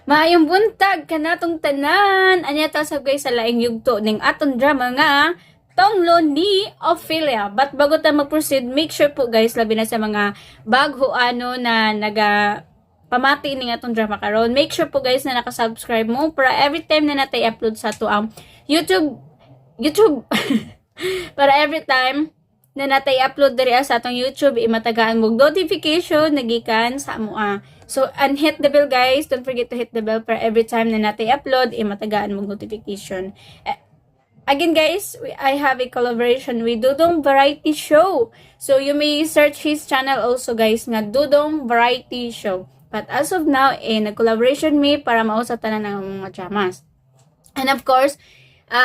Maayong buntag kanatong tanan. Anya ta sab guys sa laing yugto ning aton drama nga Tonglo ni Ophelia. But bago ta mag-proceed, make sure po guys labi na sa mga bago na naga pamati ning atong drama karon. Make sure po guys na naka-subscribe mo para every time na natay upload sa to ang YouTube para every time na natay upload diri sa atong YouTube imatagaan mo notification nagikan sa amo. So, hit the bell guys. Don't forget to hit the bell for every time na natin upload, matagaan mong notification. Again guys, I have a collaboration with Dudong Variety Show. So, you may search his channel also guys nga Dudong Variety Show. But as of now, nag-collaboration me para mausatan na ng mga dramas. And of course,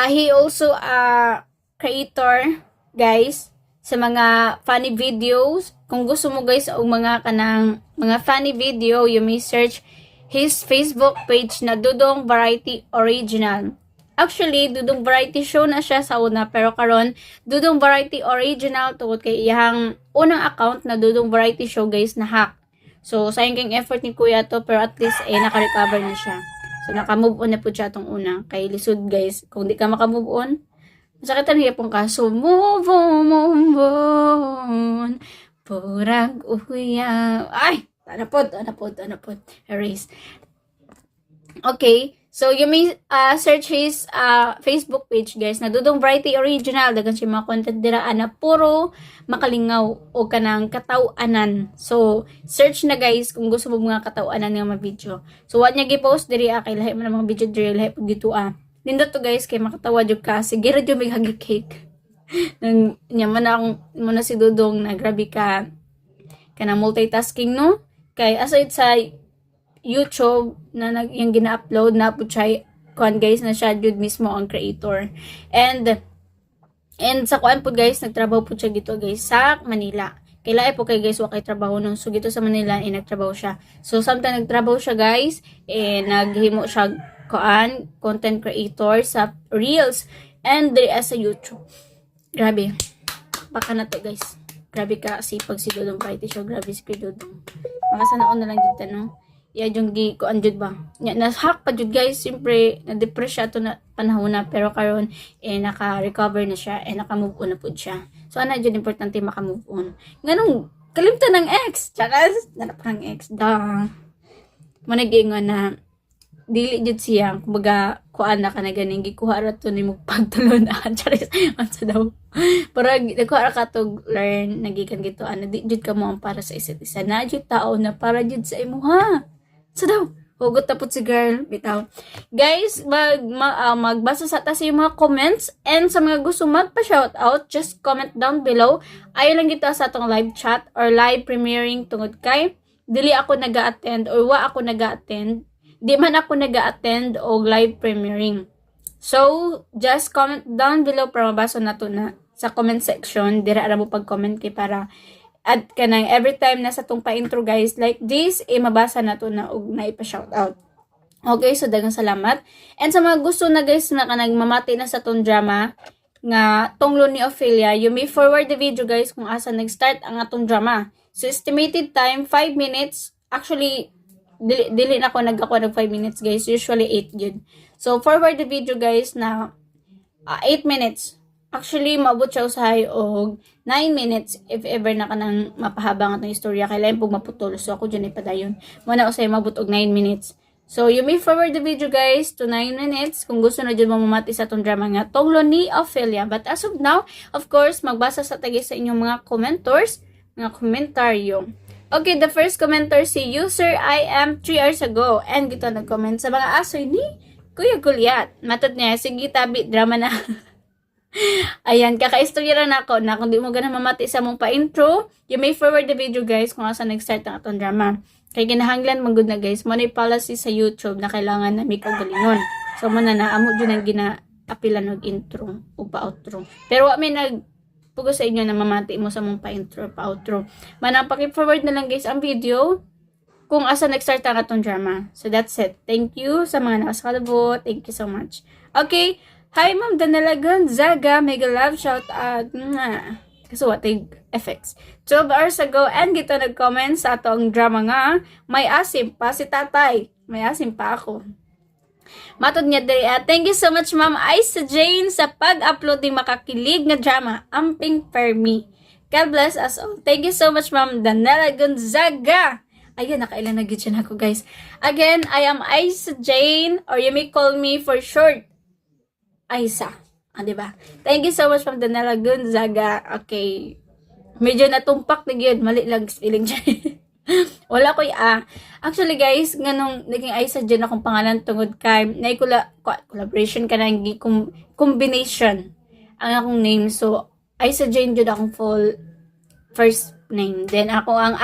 he also a creator guys sa mga funny videos. Kung gusto mo guys o mga funny video, you may search his Facebook page na Dudong Variety Original. Actually, Dudong Variety Show na siya sa una, pero karon Dudong Variety Original tungod kay iyang unang account na Dudong Variety Show guys na hack. So, sayang kang effort ni Kuya to, pero at least naka-recover na siya. So, naka-move on na po siya itong una. Kay lisod guys, kung di ka maka-move on, masakit ang hiyapong ka. So, move on. Purag uya. Ay! Anapod. Erase. Okay. So, you may search his Facebook page, guys, na Dudong Variety Original. Dagan siya mga content diraan na puro makalingaw o kanang katawanan. So, search na, guys, kung gusto mo mga katawanan ng mga video. So, what niya gipost diri kay lahi mo ng mga video diri, lahi po dito Nindot to, guys, kay makatawa jud ka. Sige ra jud may hagi cake. Nang nyaman akong muna si Dudong na grabe ka na multitasking, no? Kay aside sa YouTube na yung gina-upload na po siya kuan guys na siya jud mismo ang creator. And sa kuan po guys, nagtrabaho po siya dito guys sa Manila. Kailan po kay guys wa kay trabaho no. So dito sa Manila nagtrabaho siya. So sometimes nagtrabaho siya guys, naghimo siya kuan content creator sa Reels and sa YouTube. Grabe. Baka na to guys. Grabe ka sipag si Dudong Variety Show. Grabe si Dudong. Makasanaon na lang dito, no? Yeah, yung kuan jud ba? Nas-hack pa jud guys. Siyempre, na-depress siya to na panahon na. Pero karon naka-recover na siya. Naka-move on na po siya. So, ano jud importante maka-move on. Ganun, kalimtan ng ex. Tsaka, nanap ng ex. Managingon na dili jud siya kumbaga kuan na ka na ganing gikuha ra to nimo pagtulunan charis ansa daw para nagkuha ra ka to learn nagikan gito di jud ka mo ang para sa isa't isa na jud tao na para jud sa imuha so daw hugot tapot si girl bitaw guys magbasa sa ta sa mga comments and sa mga gusto magpa-shout out just comment down below ayo lang gito sa atong live chat or live premiering tungod kay dili ako naga-attend or wa ako naga-attend. Di man ako nag-attend o live premiering. So, just comment down below para mabasa na to na sa comment section. Dira mo pag-comment kay para at kanang every time na sa tong pa-intro guys like this, mabasa na to na og naipa-shoutout. Okay, so daghang salamat. And sa mga gusto na guys na kanang mamati na sa tong drama nga Tonglo ni Ophelia, you may forward the video guys kung asa nag-start ang atong drama. So, estimated time, 5 minutes. Actually, dili na ako nag 5 minutes guys, usually 8 yun. So forward the video guys na 8 minutes. Actually maabot siya usahay og 9 minutes if ever na kanang mapahabang atong istorya kay lain pug maputol. So ako dyan ipadayon mo na usahay maabot og 9 minutes. So you may forward the video guys to 9 minutes kung gusto na dyan mamamati sa atong drama nga Tonglo ni Ophelia. But as of now, of course magbasa sa tagi sa inyong mga commentors, mga komentaryo. Okay, the first commenter si user I am 3 hours ago. And gito nag-comment sa mga asoy ni Kuya Gulyat. Matod niya, sige tabi, drama na. Ayan, kaka-istorya na ako na kung di mo ganang mamati sa mong pa-intro, you may forward the video guys kung asa nag-start ang atong drama. Kaya ginahanglan manggod na guys, mo na policy sa YouTube na kailangan na may kagalingon. So, mo na naamo dyan ang gina-apilan ng intro o pa-outro. Pero wa may pugo sa inyo na mamati mo sa mong pa-intro, pa-outro. Paki-forward na lang guys ang video kung asa nag-start ang atong drama. So that's it. Thank you sa mga nakasalabo. Thank you so much. Okay. Hi Ma'am Danela Gonzaga. Mega love shout out. So what effects. 12 hours ago and gito nag-comment sa atong drama nga may asim pa si tatay. May asim pa ako. Matod niya diri. Thank you so much, Ma'am Aisa Jane, sa pag-upload ng makakilig nga drama, Amping Fermi. God bless us all. Thank you so much, Ma'am Danela Gonzaga. Ayun, nakailan na gitsin ako, guys. Again, I am Aisa Jane, or you may call me for short, Aisa. Diba? Thank you so much, Ma'am Danela Gonzaga. Okay. Medyo natumpak na yun. Mali lang spelling dyan. Wala ko actually, guys, nganong naging Aisa Jane akong pangalan tungod kay na collaboration ka na combination ang akong name. So, Aisa Jane jud akong full first name. Then ako ang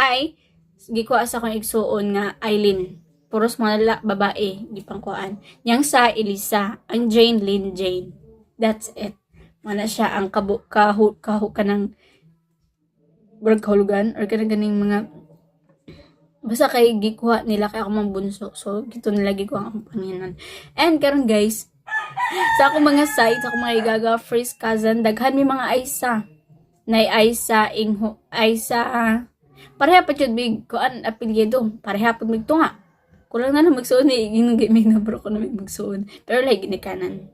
gikuha sa akong igsuon nga Eileen. Puros mga babae gipangkuan. Yang sa Elisa, ang Jane Lynn Jane. That's it. Mana siya ang kahu kanang burghulugan or kanang ganing mga basta kay gikuha nila kay ako mambunso. So gito nila gikuha akong panginan. And karon, guys, sa akong mga sites, akong mga igaga, first cousin, daghan may mga Aisa. Nay Aisa, Aisa, pareha pa yun, big, kuan, apelyido, pareha pa magtunga. Kulang na magsuon, may nabro ko na may magsuon. Pero like, ginikanan.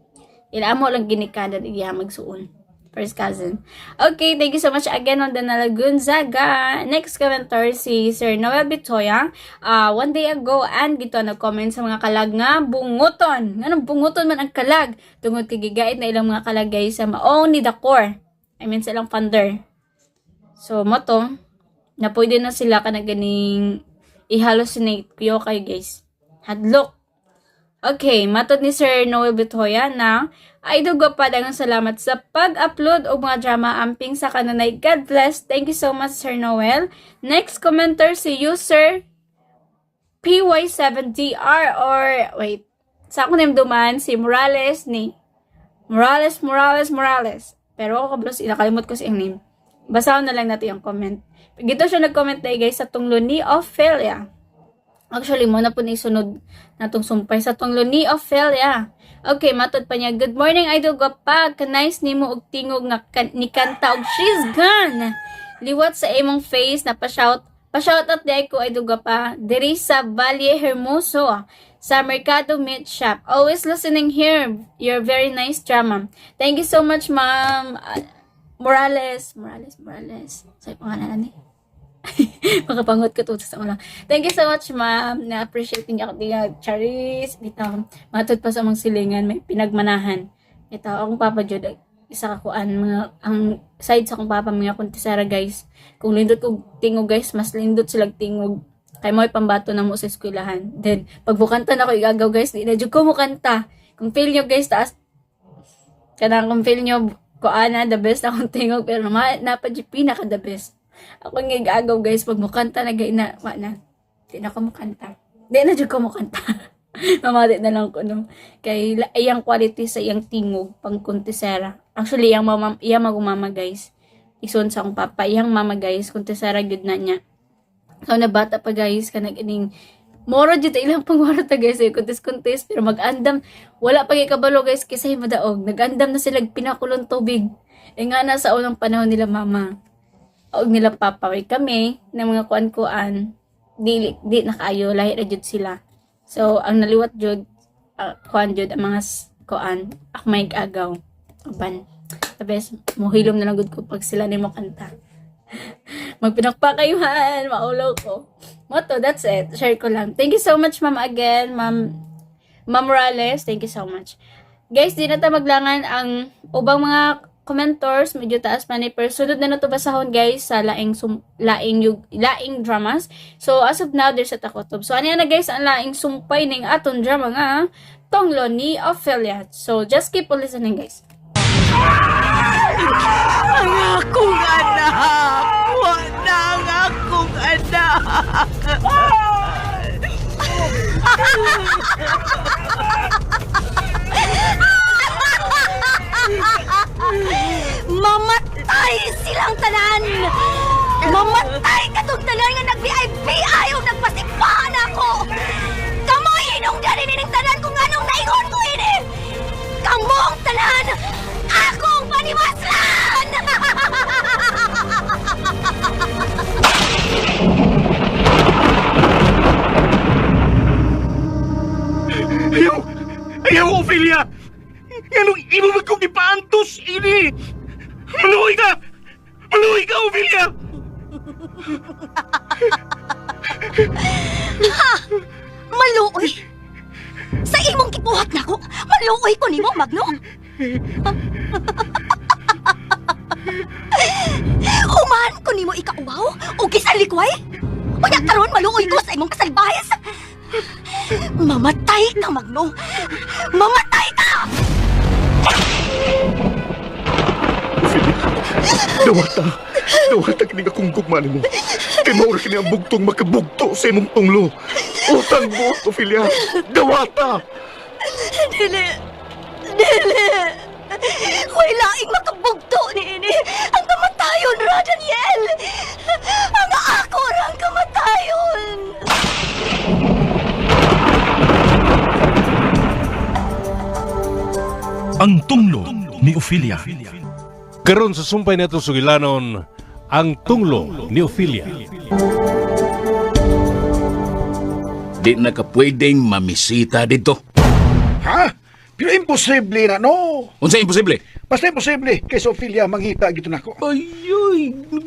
Ilamo lang ginikanan, iya magsuon. First cousin. Okay, thank you so much again on Danela Gonzaga. Next commenter si Sir Noel Bitoya. One day ago, and gito nag-comment sa mga kalag nga bunguton. Anong bunguton man ang kalag? Tungod kigigait na ilang mga kalag, guys, sa maong ni Dakor. I mean, sa ilang funder. So, moto, na pwede na sila ka na ganing i-hallucinate kuyo kayo, guys. Hadlok. Okay, matod ni Sir Noel Bitoya na ay dugo pa dagang salamat sa pag-upload o mga drama amping sa kanunay. God bless. Thank you so much, Sir Noel. Next commenter si user PY7DR or wait, sa ako name duman si Morales ni Morales. Pero ako kablos, inakalimot ko si yung name. Basahin na lang natin yung comment. Gito siya nag-comment na, guys, sa tunglo ni Ophelia. Actually, mo na po isunod na itong sumpay sa tunglo ni Ophelia. Okay, matod pa niya. Good morning, idol Gapag. Kanais ni mo og tingog nga ni kanta og she's gone. Liwat sa imong face na pa-shout out di ko, idol Gapag. Diri sa Valle Hermoso sa Mercado Meat Shop. Always listening here. You're very nice drama. Thank you so much, Ma'am Morales. Sa'yo pangalan ni. Makapangot ko to sa ulang. Thank you so much, ma'am. Na-appreciate niya ako diya. Charis. Dito, matod pa sa mga silingan. May pinagmanahan. Ito, akong papa Jod. Isa kakuan. Ang side sa akong papa, mga kuntisara, guys. Kung lindot ko tingog, guys, mas lindot sila tingog. Kaya mo pambato na mo sa eskwelahan. Then, pag bukanta na ako igagaw, guys, di na dyan ko mukanta. Kung fail nyo, guys, taas. Kanang kung fail nyo, kuana, the best akong tingog. Pero napadyo, pinaka the best. Ako nga igagaw, guys, pag mukanta na gay na, di na ko mukanta. Di na dyan ko mukanta. Mamalit na lang ko, no. Kay iyang quality sa iyang tingog, pang kuntisera. Actually, iyang magumama, guys. Ison sa akong papa, iyang mama, guys, kuntisera gud na niya. So, na bata pa, guys, ka nag-ining, moro dito ilang pangwarata, guys, kuntis, pero mag-andam, wala pa kabalo, guys, kasi madaog, nag-andam na sila, pinakulong tubig. Nga na sa unang panahon nila, mama. Og nila papaway kami ng mga kuan-kuan di nakaayo lahi ra jud sila. So ang naliwat jud kuan jud ang mga kuan ako may agaw uban tapos mohilom na lang gud ko pag sila nimo kanta. Magpinakpakayuhan maulaw ko moto. That's it, share ko lang. Thank you so much, ma'am, again, ma'am Morales. Thank you so much, guys. Di na ta maglangan ang ubang mga commentors, medyo taas man pero sunod na to basahon, guys, sa laing dramas. So as of now, there's a takotob. So ano na, guys, ang laing sumpay ning aton drama nga tunglo ni Ophelia. So just keep on listening, guys. Ang akong anak! Wala ang akong anak! Mamatay silang tanan! Mamatay katong tanan nga nag-VIP ayaw nagpasipahan ako! Kamoy hinungdan ining tanan kung anong naingon ko ini! Kamong tanan! Akong panimaslan! Ophelia! Anong imo man kong ipaantos, ini? Maluoy ka! Maluoy ka, Ophelia! Maluoy? Sa imong gibuhat nako, maluoy ko nimo, Magno? Human ko nimo ikauwaw o gisalikway? Unya karon maluoy ko sa imong kasalbayas. Mamatay ka, Magno. Mamatay ka! Dawata kini akong gugman mo. Kay maura kini ang bugtong makabugto sa imong tunglo. Utang mo, Ophelia. Dawata! Dili! Dili! Way laing makabugto ni ini. Ang kamatayon ra, Daniel! Ang ako ra ang kamatayon! Ang tunglo ni Ophelia. Karon sa sumpay nato sugilanon ang tunglo ni Ophelia. Di na ka pwedeng mamisita dito. Ha? Pero imposible na, no? Unsa imposible? Basta imposible kay Ophelia manghita gito nako. Ay,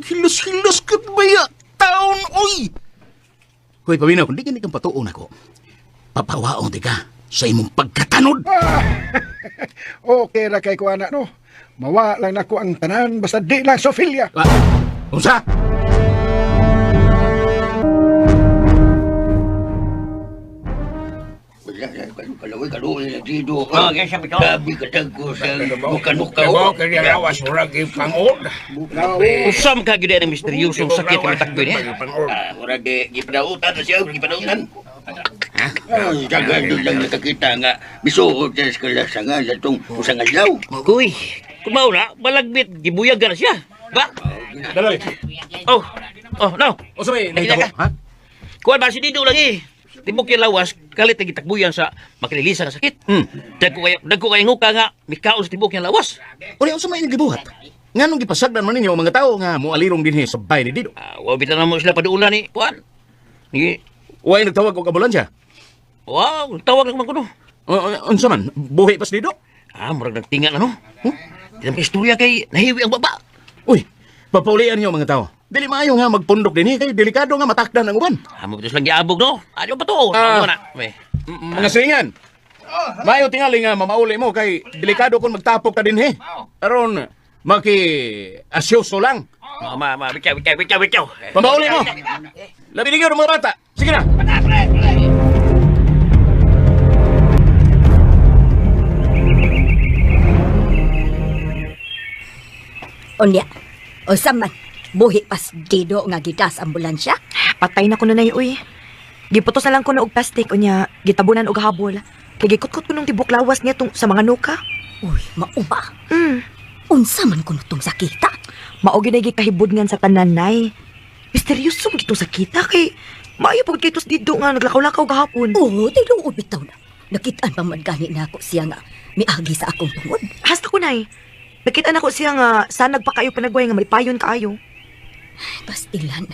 hilos-hilos ka baya taon, oy! Hoy, paminaw, kung di ka kang patuon ako, papawaon di ka sa imong pagkatanod. Okay ra kay kuana, no? Mawa lang nako ang tanan basta di lang Ophelia. Unsa? Kalaway na dito. Gabi katagko sa buka-nuka. Kaya lawas, murag ipangod. Usam ka gida ng misteryosong sakit yung takbo niya. Murag gipadautan na siya, gipadautan. Tagal doon lang nakakita nga misuot na sa kalasangan sa itong usang alaw. Kuy, kumaw na, malagbit, gibuyagan na siya. Ba? Daloy. Oh, no. Unsa may nahitabo, ha? Kuwan ba si Dido lagi? Tibok yung lawas, kalit na gitakbuyan sa makililisan na sakit. Dagko kayo nguka nga, mikaon sa tibok yung lawas. Uli, unsa may nagibuhat? Nganong gipasagdan man ninyo ang mga tao nga moalirong dinhi sa bahay ni Dido? Wabitan na mo sila paduulan ni Kuwan. Ni, Way nagtawag og ambulansya. wow, tawag naman ko no. Unsa man? Buhi pas Dido? Murag nagtingan ano? Di naman istorya kay nahiwi ang baba. Uy, papaulian niyo ang mga tao. Dili maayo nga magpundok dinhi kay delikado nga matakdan ang uban. Mabutos lang giabog no. Ano pa to? Ano na? Mga singan. Mayo tingali nga mamauli mo kay delikado kung magtapok ka dinhi. Aron maki-asyoso lang. Bikaw. Pamauli mo. Labi ninyo ng mga bata. Sige na. Unya, o saman, buhi pas Dido nga gitas ambulansya? Patay na ko na uy. Giputos na lang ko na og plastic unya gitabunan og habol. Kay gikutkot ko nung tibok lawas niya sa mga nuka. Uy, mauba. Unsa man kuno tong sakita? Mao gyud gikahibudngan sa tanan nay. Misteryoso gito sakita kay maayo pag kitos dito nga naglakaw-lakaw gahapon. Oo, Dido ubitaw na. Nakitaan pa man gani na ako siya nga miagi sa akong tungod. Hasta ko nay. Nakita na ko siya nga saan nagpakayo panagway nga may payon kaayo. Pastilan,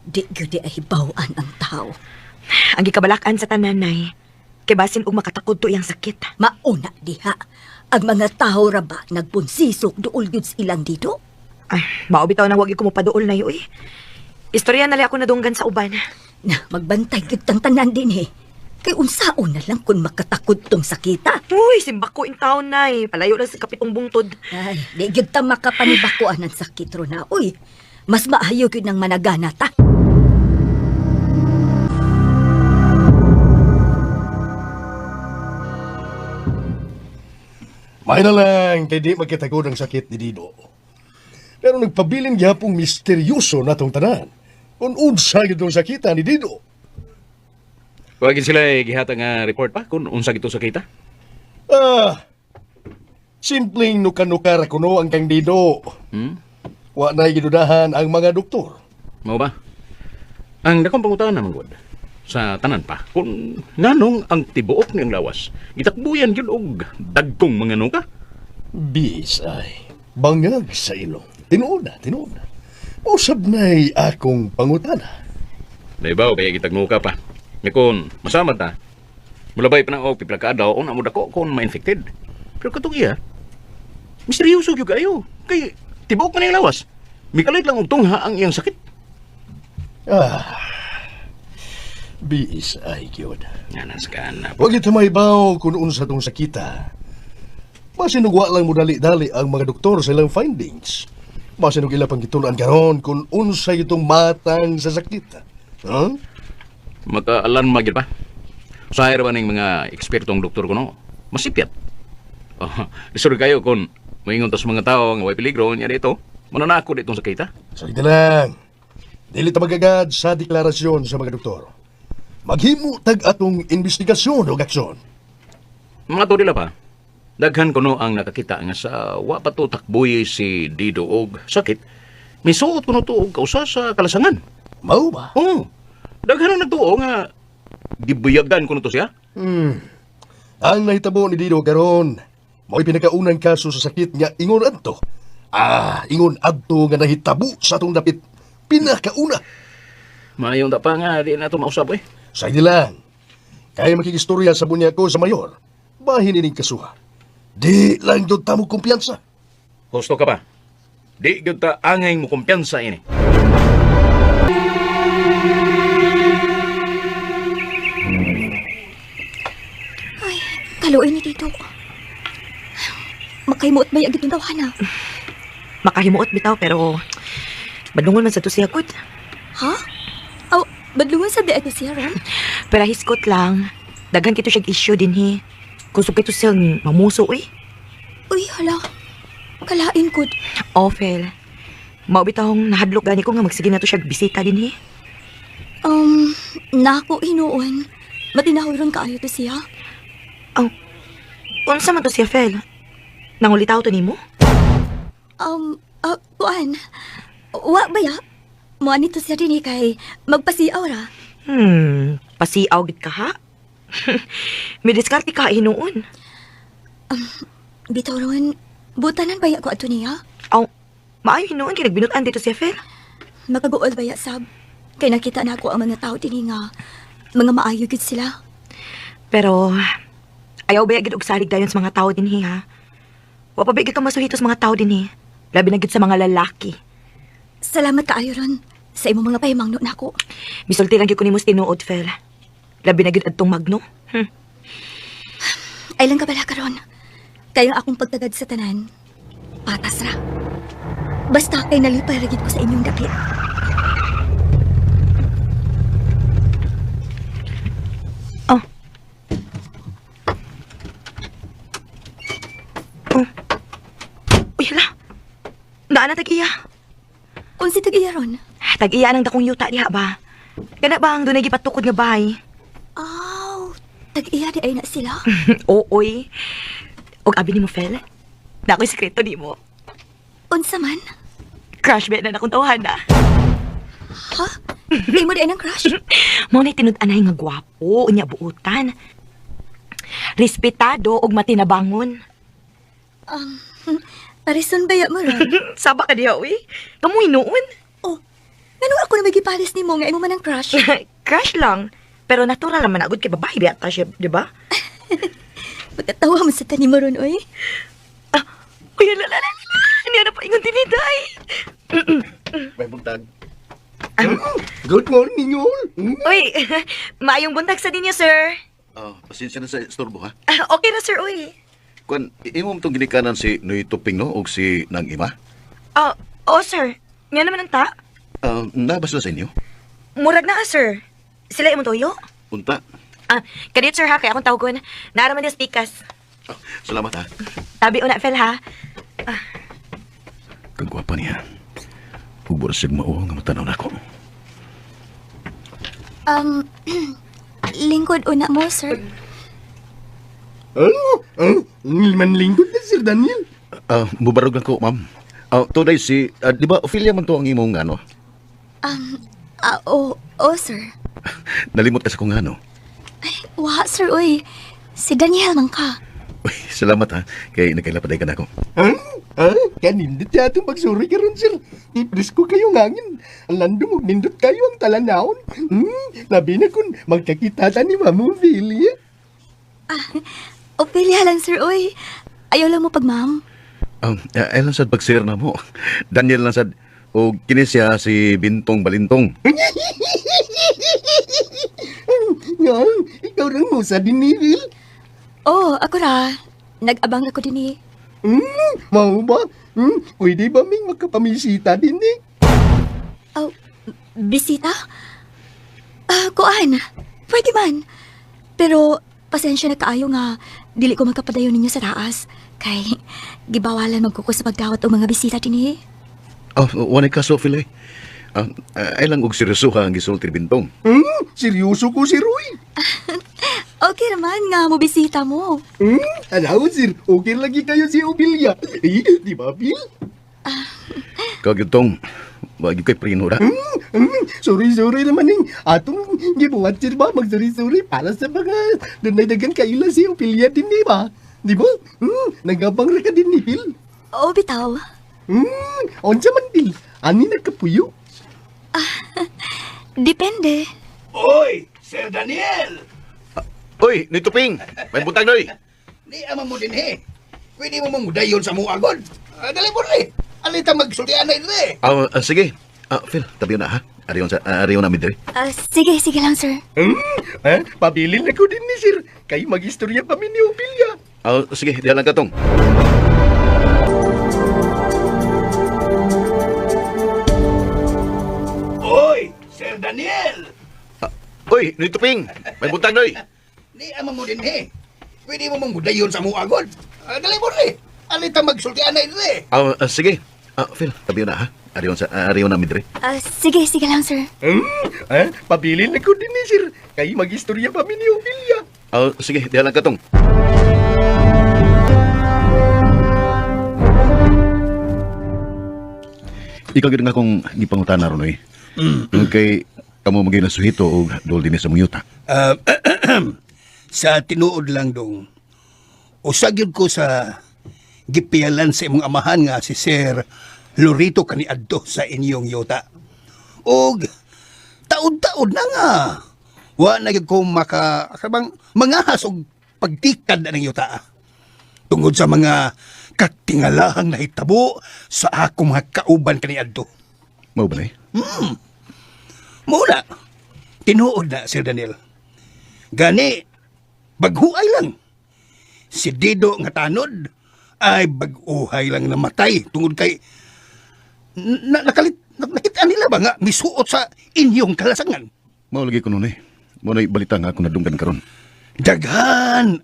di gyud ay bawaan ang tao. Ang gikabalakan sa tanan nay. Kay basin og makatakod to iyang sakit. Mauna diha, ang mga tao ra ba nagpunsisok duol gyud ilang dito? Ay, mao bitaw na wag ko mo paduol nay uy. Istorya na ako nadunggan sa uban. Na magbantay gyud tang tanan din eh. Kay unsaon na lang kung makatakod tong sakita. Uy, simbako in taon nay. Palayo lang sa kapitong bungtod. Ay, di gyud ta makapanibakuan ang sakit ro na. Uy, mas maayo gyud nang managana ta. May na lang kay di magkitagod ang sakit ni Dido. Pero nagpabilin gyapong misteryoso natong tanan. Kung unsa gyud ang sakita ni Dido. Wagin sila gihata nga report pa kung unsa gito sakita. Simpleng nuka-nuka ra kuno ang kang Dido. Wa na gidudahan ang mga doktor. Mao ba? Ang dakong pangutan naman gud sa tanan pa kung nganong ang tibuok niyang lawas gitakbuyan gyud og dagkong mga nuka. Bisay, bangag sa ilong. Tinuod na. Usab na'y akong pangutana. Naibaw kaya gitagnuka pa. Nga kung masama ta, Mulabay pa na o pipila ka daw, na mo dako kung ma-infected. Pero katong iya, misteryoso yung kayo. Kay, tibok man yung lawas. Mikalit lang og tungha ang iyang sakit. Biis ay gyud. Nanas ka na. Huwag ito maibaw kung unsa tong sakita. Masinugwa lang mo dali-dali ang mga doktor sa ilang findings. Masinug ila pang gitunan karon kung unsa itong matang sa sakit. Huh? Makaalan magid pa. Usahay ra ba ning mga ekspertong doktor ko no? Masipyat. Isuri kayo kung moingon tas mga tao nga way peligro niya dito. Mananako ditong sakita. Salita lang. Dili ta magagad sa deklarasyon sa mga doktor. Maghimo tag atong investigasyon o aksyon. Mga to nila pa. Daghan ko no ang nakakita nga sa wa pa to takboy si Dido og sakit. Misuot ko no to og kausa sa kalasangan. Mao ba? Oo. Daghan ang nagtuo nga gibuyagan ko no to siya. Ang nahitabo ni Dido karon, mo'y pinakaunang kaso sa sakit nga ingon adto. Ingon adto nga nahitabo sa atong dapit pinakauna. Mayong da pa nga di na to mausap eh. Sa lang. Kaya makikistorya sa bunya ko sa mayor. Bahin ining kasuha. Di lang doon tamo kumpiyansa. Husto ka pa. Di gyud ta angay mo kumpiyansa ini. Ay, kaluin ni dito. Makaimuot ba yung agad tawahan Makahimuot bitaw pero badungon man sa to siya kot. Ha? Aw, badlungan sa daan siya ron? Pero hiskot lang. Daghan kito siyang issue din hi. Kung sukito siyang mamuso eh. Uy, hala. Kalain ko. Ofel. Mao bitawng nahadlok gani ko nga magsige na to siya bisita din hi. Nako hinuon. Matinaw ron kaayo to siya. Unsa man to siya, Fel? Nangulitaw to nimo? Kuan. Wa ba ya? Mua nito siya din kay magpasiaw ra. Pasiaw gid ka ha? May diskarte ka hinuon. Bitaw ron, butanan ba ya ko ato niya? Maayo hinuon kay nagbinutan dito siya, Fel. Magaguol ba ya, Sab? Kay nakita na ako ang mga tao din nga mga maayo gid sila. Pero ayaw ba gid og salig dayon sa mga tao din ha? Wa pa ba gid ka masuhito sa mga tao din labi na gid sa mga lalaki. Salamat kaayo ron sa imong mga pahimangno nako. Misulti lang gyud ko nimo tinuod, Fel. Labi na gid adtong magno. Ay lang ka bala karon. Kaya akong pagtagad sa tanan, patas ra. Basta kay nalipay ra gid ko sa inyong dakit. Uy, hala. Daan na tag-iya. Unsi tag-iya ron? Tag-iya ng dakong yuta diha ba? Kana ba ang dunay gipatukod nga bahay? Tag-iya di ay na sila? Ooy. Og abi nimo, Fel. Na ako'y sekreto nimo. Unsa man? Crush ba na akong tawhana? Ha? Di mo di ay ng crush? Mo na tinud-anay nga gwapo, unya buutan. Respetado og matinabangon. Parison ba ya mo ron? Saba ka diha, uy. Kamuy noon. Ano ako na magipalis ni mo nga imo man ang crush? Crush lang. Pero natural naman agad kay babae biyata siya, di ba? Pagkatawa mo sa tanim mo ron, uy. Uy, lalala. Hindi na pa ingon tiniday. May buntag. Good morning, all. Uy, maayong buntag sa ninyo, sir. Pasensya na sa istorbo, ha? Okay na, sir, uy. Kung imong itong ginikanan si Noy Tuping, no? O si Nang Ima? Sir. Nga naman ang ta. Nabas na sa inyo? Murag na, sir. Sila imong toyo? Unta. Kadit, sir, ha? Kaya akong tawgon. Naaraman niya speakers. Salamat, ha? Tabi una, Fel, ha? Kagwapa niya. Hubor siya mao nga matanaw na ako. Lingkod una mo, sir. Manlingkod na, Sir Daniel. Mubarog lang ko, ma'am. Today di ba, Ophelia man to ang imong ano? Sir. Nalimot ka sa kung ano. Wa, sir, uy. Si Daniel man ka. Uy, salamat ha. Kaya nagkailapaday ka na ako. Kanindot siya itong magsuri ka ron, sir. Ipres ko kayo ngangin. Ang lando mo, nindot kayo ang talanawon. Labi na kung magkakita ta ni Mama Ophelia. Ophelia lang, sir, oy. Ayaw lang mo pag ma'am. Ay lang sad pag-share na mo. Daniel lang sad. O kini siya si Bintong Balintong. Nga, ikaw rin mo sa dinivil. Oh, ako ra. Nag-abang ako din eh. Mau ba? Pwede ba may makapamisita din eh? Oh, bisita? Kuan. Pwede man. Pero, pasensya na kaayo nga, dili ko magkapadayon ninyo sa taas. Kay, gibawalan magkuko sa pagdawat o mga bisita din eh. Wanay ka, Sophie. Ay lang og seryoso ang gisulti ni Bintong. Seryoso ko, Sir Roy. Okay naman nga mo bisita mo. Alam, Sir, okay lagi kayo si Ophelia. Di ba, Bill? Kagitong, wag kay prinura. Sorry naman eh. Atong gibuhat, Sir ba? Mag-sorry para sa mga nanaydagan kaila si Ophelia din, di ba? Di ba? Nagabang ka din ni Bill. Oo, bitaw. Onsa man, Bill? Ani nagkapuyo? Depende. Oy, Sir Daniel! Uy, ni Tuping! May buntag noy! Di ama mo din eh. Pwede mo mangudayon sa mo agad. Dali mo rin. Alita magsultian na ito eh. Sige. Phil, tabi na ha. Ariyon na midre. Sige lang, sir. Pabilin ako din ni Sir. Kayo mag-istorya pa ni Ophelia. Sige, diyan lang katong. Oy, Sir Daniel! Uy, ni Tuping! May buntag noy! Di ama mo din eh. Pwede mo mangudayon sa mo agad. Dali mo rin. Alita magsultian na ito eh. Sige. Phil, tabi na ha. Ariyon na midre. Sige lang, sir. Pabilin ako din ni Sir. Kayo mag-istorya pa ni Ophelia. Sige, diyan lang katong. Ikaw gid nga akong gipangutana ron oy. Kay kamo maging nasuhito og dol dinhi sa muyuta. Sa tinuod lang dong. Usagyod ko sa gipiyalan sa imong amahan nga si Sir Lorito kaniadto sa inyong yuta. Og taod-taod na nga. Wa na gyud ko makabang mangahas og pagtikad na ng yuta. Tungod sa mga katingalahang nahitabo sa akong mga kauban kaniadto. Mao ba ni? Muna, tinuod na, Sir Daniel. Gani, baghuay lang. Si Dido nga tanod ay baguhay lang namatay tungod kay nakita nila ba nga misuot sa inyong kalasangan? Mao lagi ko nun eh. Mao nay balita nga ako nadunggan karon. Daghan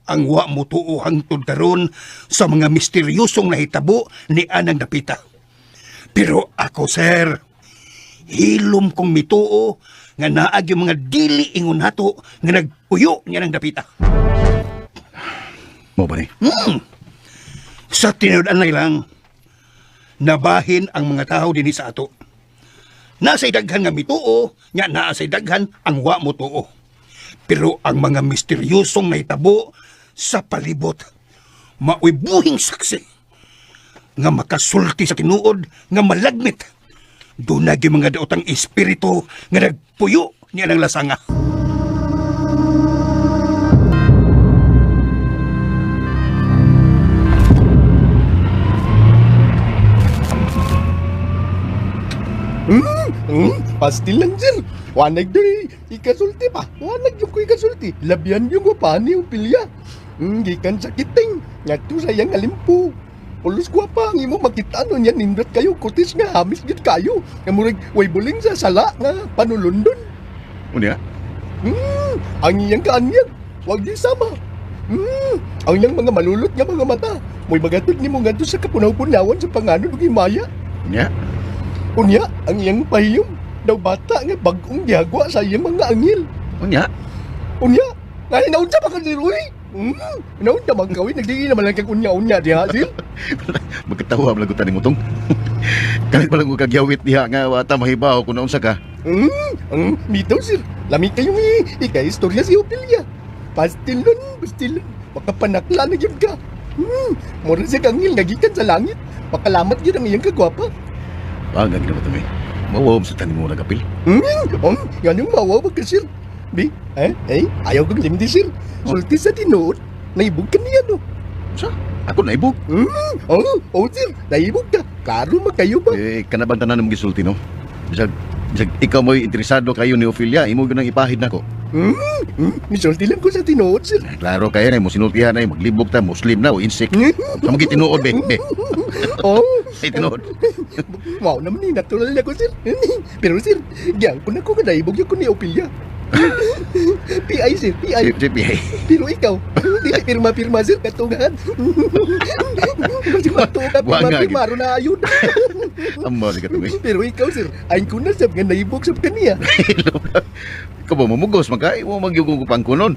ang wa mo tuo hangtod karon sa mga misteryosong nahitabo ni Anang Dapita. Pero ako, sir, hilom kong mituo nga naag yung mga dili ingon nato nga nagpuyo niya ng Dapita. Mao ba ni? Sa tinudan na lang, nabahin ang mga tao din sa ato. Nasa'y daghan nga mituo, nga naasa'y daghan ang wa mo tuo. Pero ang mga misteryosong naitabo sa palibot, mao'y buhing saksi nga makasulti sa tinuod nga malagmit. Doon nagi mga daotang espiritu nga nagpuyo niya ng lasanga. Pastil lang, sir. Wanag doon ikasulti pa. Wanag yung ko ikasulti. Labyan yung wapani yung pilya. Gikan sa kiting. Nga to sayang alimpo. Ulos ko pa ang imo makita nun yan. Nindot kayo. Kutis nga hamis git kayo. Nga murag way buling sa sala nga panulundon. Unya? Ang iyang kaanyag. Huwag di sama. Ang iyang mga malulot nga mga mata. Mo'y magatod ni mo nga sa kapunaw-punawan sa panganod ng imaya. Unya? Unya, ang iyang pahiyom. Daw bata nga bagong gihagwa sa iyang mga angil. Unya? Unya, ngayon naunsa pa ka si Roy. Naunsa magkawin, nagdigi naman lang kag unya-unya diha, sil. Magkatawa lang ko tani mo tong. Kahit pa lang ko kagyawit diha nga wata mahibaw kung naunsa ka. Bitaw, sir. Lami kayong ika-istorya si Ophelia. Pastilon. Makapanakla na yun ka. Mura siya kangil, nagikan sa langit. Makalamat yun ang iyang kagwapa. Ang ginawa tami. Mawawam sa tanim mo nagapil. Yan yung mawawag ka, sir. Bi, ayaw kong limdi, sir. Sulti sa tinuod, naibog ka niya, no? Sa? Ako naibog. Oo, sir, naibog ka. Klaro makayo ba? Kanabang tanan ng gisulti, no? Bisag ikaw mo'y interesado kayo ni Ophelia, imo ganang ipahid na ko. Misulti lang ko sa tinuod, sir. Klaro kaya na, mo sinultihan na, maglibog ta, Muslim na o insik. Sa mga tinuod, be. Oo. Ay, tinuod. Wow naman ni, natural ako, sir. Pero, sir, gyan ko na ko nga naibog yung ko ni Ophelia. PI, sir, PI. Si Piyay. Pero ikaw, dili pirma-pirma, sir, katungan. Kasi matuga, pirma-pirma, ro na ayun. Amo ni katungay. Pero ikaw, sir, ayon ko na sab nga naibog sab kaniya. Ikaw ba mamugos, magkay mo magyugong kupang kunon.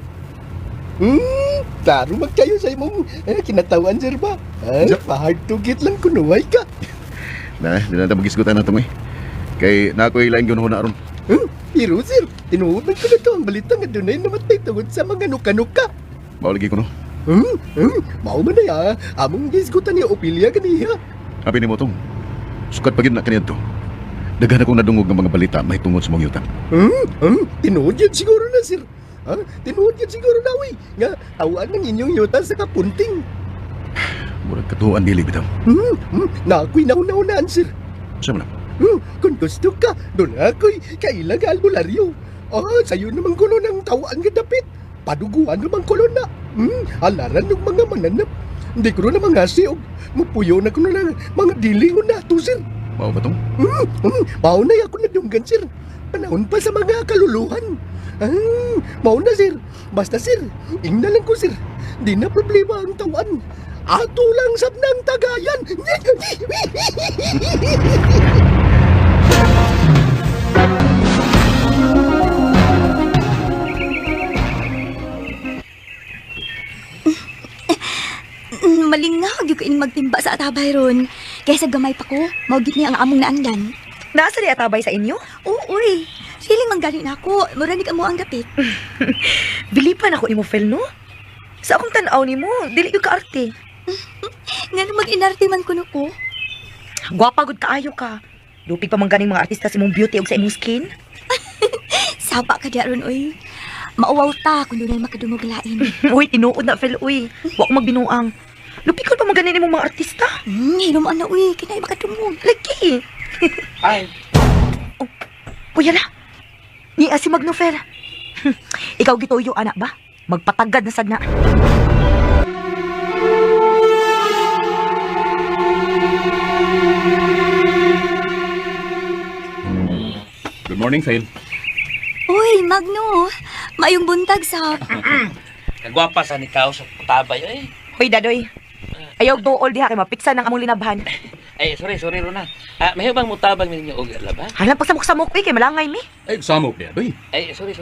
Klaro magkayo sa imong kinatawan, sir ba? Pa-hard to get lang kunuway ka. Na, di na magisgutan na itong Kay na ako'y laing gano'n na ron. Pero, sir, tinuunan ko na to ang balita nga doon ay namatay tungod sa mga nuka-nuka. Maulagi ko no. Mao man na ya, among gisgutan ni Ophelia kaniya. Habi ni mo itong. Sukat pagin na kanyan to. Daghan akong nadungog ng mga balita may tungod sa mong yutan. Tinuod yan siguro na, sir. Tinuod yan siguro na, uy. Nga, tawaan ng inyong yutan sa kapunting. Murag katuan dili bitaw. Na ako'y nauna-unaan, sir. Saan mo na? Kung gusto ka, doon ako'y kailang albularyo. Sa'yo naman kuno ng tawaan nga dapit. Paduguan naman kuno na. Alaran ng mga mananap. Hindi ko na mga siog. Mupuyo na kuno na mga dilingon na to, sir. Mao ba tong? Mao na ako na dunggan, sir. Panahon pa sa mga kaluluhan. Mao na, sir. Basta, sir, ingna lang ko, sir. Di na problema ang tawaan. Ato lang sab ng tagayan. Malingaw gyud ko ining magtimba sa atabay ron. Kaysa gamay pa ko, maugit niya ang among naanglan. Nasa di atabay sa inyo? Uy, feeling man galing ako. Muranig mo ang dapit. Bilipan ako ni mo, Fel, no? Sa akong tanaw ni mo, dili yung kaarte. Nga nung mag-inarte man kuno ko. Gwapa gud kaayo ka. Lupig pa man ganing mga artista sa imong beauty ug sa imong skin. Sapa ka diaron, uy. Mauwaw ta kung doon ay makadungog lain. Uy, tinuod na, Fel, uy. Wa ko magbinuang. Lupig ko pa man ganing imong mga artista. Hinom na, uy. Kinay makadungog. Lagi. Ay. Uy, ala. Ni si Magno, Fel. Ikaw gituyo, anak ba? Magpatagad na sad na. Good morning, Phil. Uy, Magno. Mayong buntag sa... Kagwapa sa nikaw sa tabay, eh. Uy, Dadoy. Ayaw dool diha kay mapiksa ng among linabhan. Ay, sorry, Rona. May bang mutabang ninyo og laba? Halang pagsamok-samok, kay malangay mi. Ay, samok niya, doy. Ay, sorry.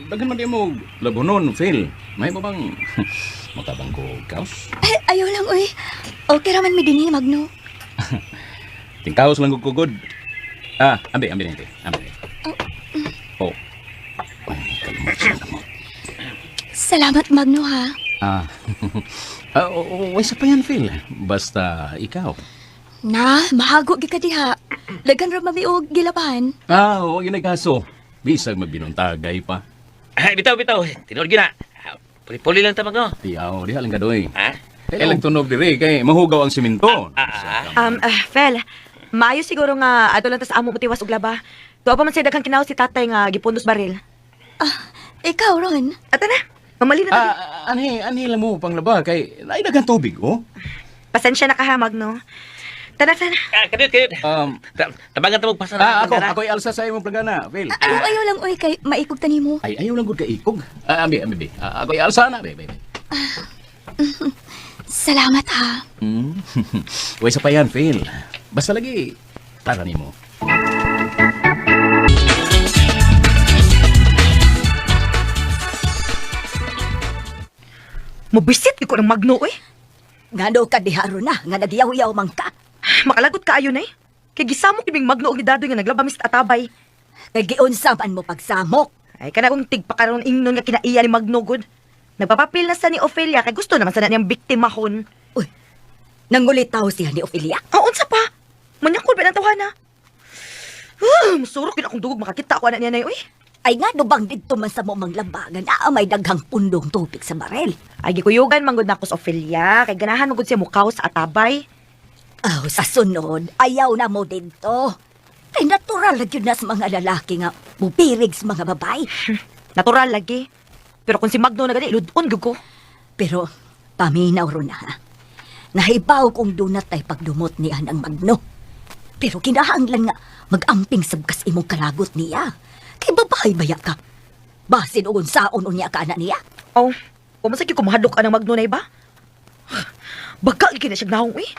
Daghan man di mo labonon, Phil. May mo bang matabang ko kaos? Ayaw lang, uy. Okay raman mi din Magno. Tingkaos lang ko good. Ambi. Oh. Ay, kalmot. Salamat, Magno, ha? Wala pa yan, Phil. Basta ikaw. Na, mahago gid ka diha. Dagan ra mamiog gilapan. Huwag yun nagkaso. Bisag magbinuntagay pa. Bitaw. Tinod gina. Puli-puli lang tamang, no? Tiyaw, diha lang ka doy. Ha? Kailang tunog diri kay mahugaw ang simento. Fel, maayo siguro nga ato lang ta sa amo mutiwas og laba. Tuwa pa man siya daghang kinaw si tatay nga gipundos baril. Ikaw, Ron. Ato na. Mamali na tayo. Anhi lang mo panglaba kay naidagan tubig, oh. Pasensya na kahamag, no? Tana. Kadit. Tabangan ta magpasa na. Ako'y alsa sa imong plagana, Phil. Ayaw lang, uy, kay maikog tani mo. Ay, ayaw lang gud ka ikog. Ambi. Ako'y alsa na, be. Salamat, ha? Uy, sa pa yan, Phil. Basta lagi, para ni mo. Mabisit ko ng Magno, eh. Nga daw ka diha, Ron, na. Nga nagyaw-yaw man ka. Makalagot ka ayo na, eh. Kay gisamok ibing Magno og ni Dadoy nga naglaba mis atabay. Kay giunsaman mo pagsamok. Ay, kana kong tigpakaroon ingnon nga kinaiya ni Magno, good. Nagpapapil na sa ni Ophelia kay gusto naman sana niyang biktimahon. Uy, nangulitaw siya ni Ophelia. Unsa pa? Manyakol ba ng tawhana? Masurok yun akong dugog makakita ako na niya na uy. Ay nga, dubang dito man sa momang lambangan, may daghang pundong tubig sa barel. Ay, gikuyugan manggod na ako sa Ophelia. Kay ganahan manggod siya mukaw sa atabay. Sa sunod, ayaw na mo dito. Kay natural lagi na sa mga lalaki nga mupirig sa mga babay. Natural lagi. Pero kung si Magno na gani, iludon gyud ko. Pero, paminaw ron na ha. Nahibaw kong dunat ay pagdumot niya ng Magno. Pero kinahanglan nga magamping sabkas imong kalagot niya. Kay babae baya ka. Basin ugon saon unya ka na niya. Oh, kumasakit ko mahadlok ang Magno na iba? Baka ikina siya gnawang eh.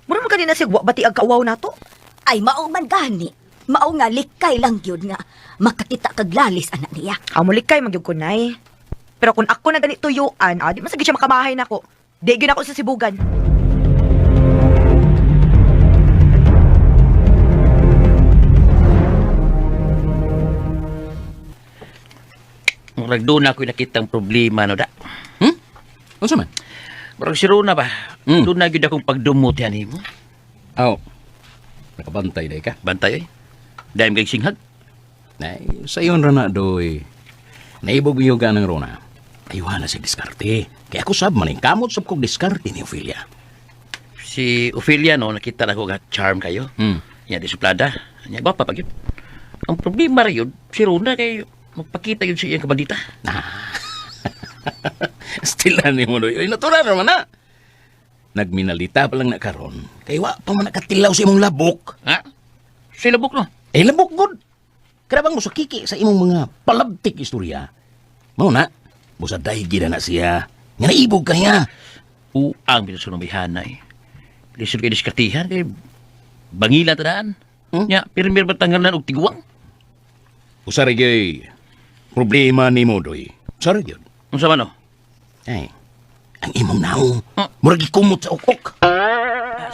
Mura man kanina siya bati ang kaawaw na to. Ay mao man gani. Mao nga likay lang yun nga makakita kag lalis anak niya. Amulikay magyug kunay. Pero kung ako na ganito tuyuan, di masagid siya makamahay na ko. Di gyud ako sa sibugan. Murag doon ako nakitang problema, no da? Ano sa man? Murag si Rona ba? Doon na gyud akong pagdumot yan mo. Aw, nakabantay day ka. Bantay eh. Dahil kay singhag. Nay, sa iyon rana doy. Naibog-iyo ka ng Rona. Ayuhan na si diskarte. Kaya ako sab maning kamot sab kog diskarte ni Ophelia. Si Ophelia, no, nakita na ko nga charm kayo. Yan, di suplada. Yan, ba, papagyo. Ang problema rin yun, si Rona kay magpakita yun sa iyang kabandita. Stilan ni mo doy. Ay, natural naman na. Nagminalita pa lang na karon. Kay wa pa man nakatilaw sa imong labok. Ha? Si labok, no? Eh, labok good. Karabang mo sa kiki sa imong mga palabtik istorya. Mao na, musa daigi na siya. Nga naibog ka niya. Uang binasunong bihanay. Lisod kayo diskatihan, kay bangila tadaan. Nya, pirmir batangalan og tiguang. Usari gay. Problema ni mo doy. Usari gyud. Unsa man, no? Ay, ang imong naong. Murag ikumot sa ukok.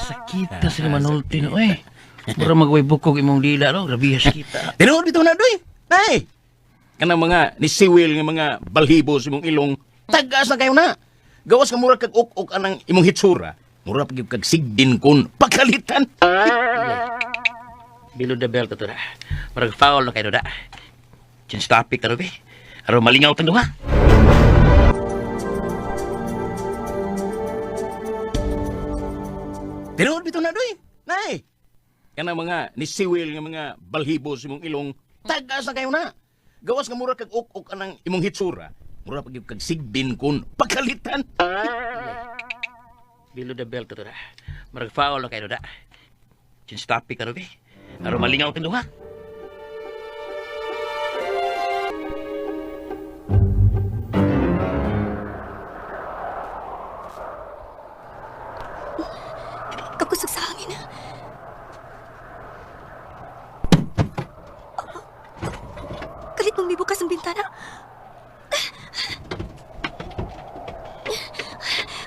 Sakita sila manulti, no, eh. Mura magway bukog imong lila, no? Rabihas kita. Tinuod bitaw na doy. Ay, kanang mga nisiwil nga mga balhibo sa imong ilong. Tagas na kayo na. Gawas ka mura kag ukok anang imong hitsura. Mura pag kag sigdin kun pagkalitan. Below the belt ito na. Marag foul na kayo na. Chance topic na rin, be. Araw malingaw tang duha. Tinuod bitaw na doy. Nay, kanang mga nisiwil nga mga balhibo sa imong ilong. Tagas na kayo na. Gawas ka mura kag ukok anang imong hitsura. Mura pag kag sigdin kun pagkalitan. Below the belt ito na. Marag foul na kayo na. Chance topic na rin, be. Araw malingaw tang duha. Kakusag sa hangin na. Kalit mong may bukas ang bintana.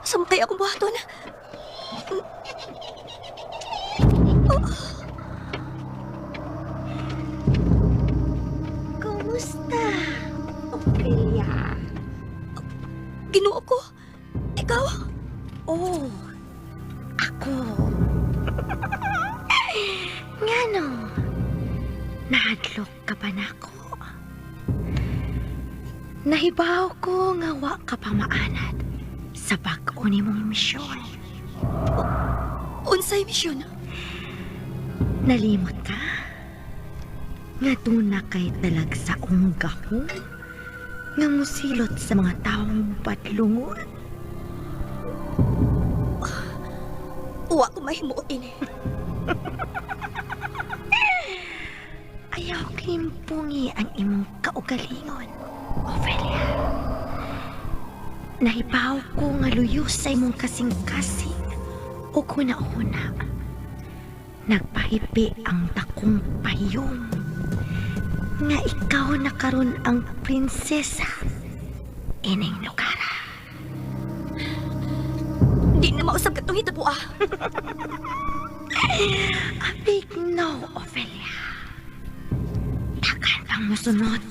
Samtay akong buhaton. Kumusta, Ophelia? Ginoo ko. Ikaw? Oh, ako. Ngano? Nahadlok ka pa na ako. Nahibaw ko nga wa ka pa maanad sa bag-o nimong misyon. Unsay misyon? Nalimot ka? Nga doon na kay talag sa unggahon nga musilot sa mga taong badlungon. Uwa ko mahimuin eh. Ayaw kimpungi ang imong kaugalingon, Ophelia. Nahibaw ko nga luyo sa imong kasing-kasing o kuna-una. Nagpahipi ang dakong payong nga ikaw na karon ang prinsesa ining lugar. Di na mausap katong hitabo ah. A big no, Ophelia. Dagan ang musunod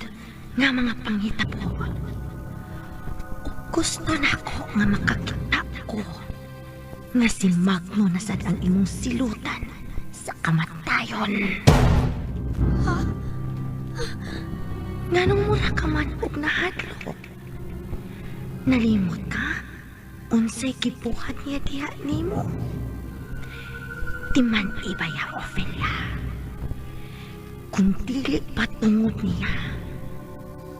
nga mga panghitabo. Gusto na ko nga makakita ko nga si Magno na sad ang imong silutan sa kamatayon. Nganong mura ka man og nahadlok? Nalimot ka? Unsay gibuhat niya diha nimo? Timan ibaya, Ophelia. Kung dili patungod niya,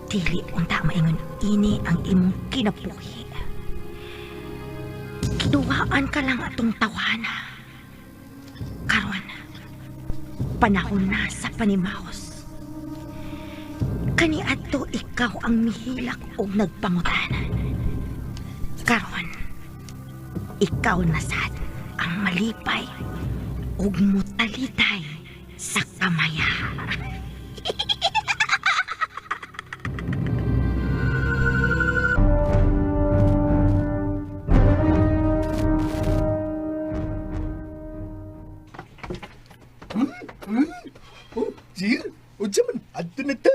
dili unta maingon ini ang imong kinabuhi. Kiduwaan ka lang atong tawana. Karon, panahon na sa panimahos. Kani adto ikaw ang mihilak og nagpangutanan. Karon, ikaw na sad ang malipay ug mutalitay sa kamaya. Oh, sir, unsa man adto na ta?